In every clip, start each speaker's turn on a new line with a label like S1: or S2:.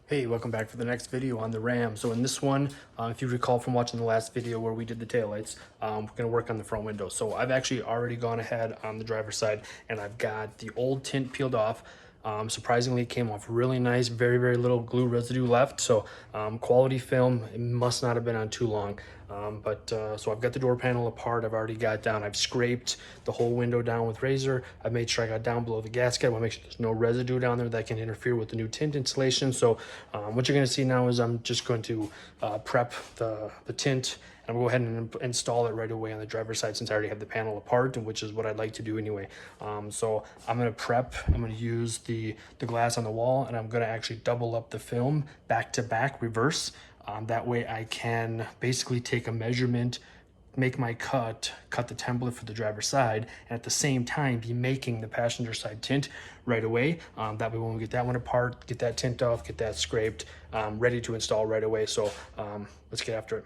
S1: Hey, welcome back for the next video on the Ram. So in this one, if you recall from watching the last video where we did the taillights, we're gonna work on the front window. So I've actually already gone ahead on the driver's side and I've got the old tint peeled off. Surprisingly, it came off really nice, very little glue residue left. So quality film, it must not have been on too long. So I've got the door panel apart. I've already got down. I've scraped the whole window down with razor. I've made sure I got down below the gasket. I want to make sure there's no residue down there that can interfere with the new tint installation. So what you're going to see now is I'm just going to prep the tint, and I'm going to go ahead and install it right away on the driver's side since I already have the panel apart, which is what I'd like to do anyway. So I'm going to prep. I'm going to use the glass on the wall, and I'm going to actually double up the film back to back, reverse. That way I can basically take a measurement, make my cut the template for the driver's side, and at the same time be making the passenger side tint right away. That way when we get that one apart, get that tint off, get that scraped, ready to install right away. So let's get after it.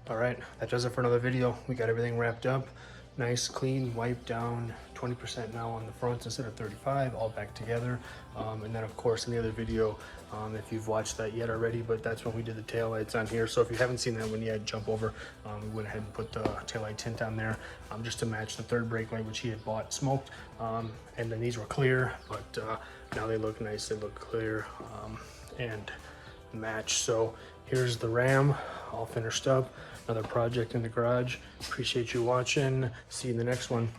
S1: All right, that does it for another video. We got everything wrapped up. Nice, clean, wiped down, 20% now on the front instead of 35, all back together. And then of course in the other video, if you've watched that yet already, but that's when we did the taillights on here. So if you haven't seen that one yet, jump over. We went ahead and put the taillight tint on there just to match the third brake light, which he had bought smoked. And then these were clear, but now they look nice, they look clear and match. So here's the Ram all finished up. Another project in the garage. Appreciate you watching. See you in the next one.